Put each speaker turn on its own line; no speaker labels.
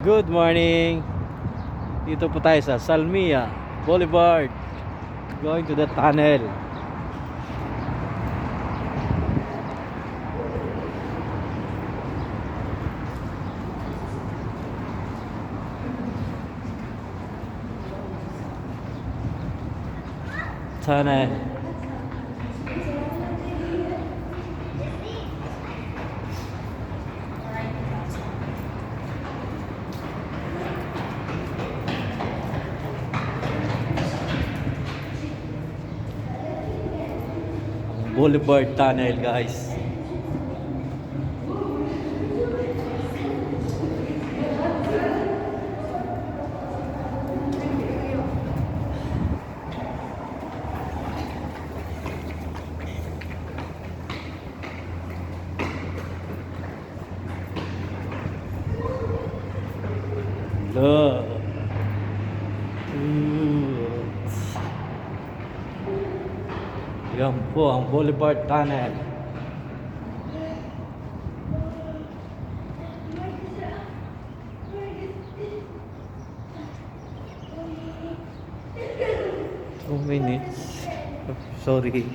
Good morning. Dito po tayo sa Salmia Boulevard. Going to the tunnel. Tunnel. Boulevard Tunnel, guys. Look. Yan po ang Boulevard Tunnel. Two minutes. Sorry.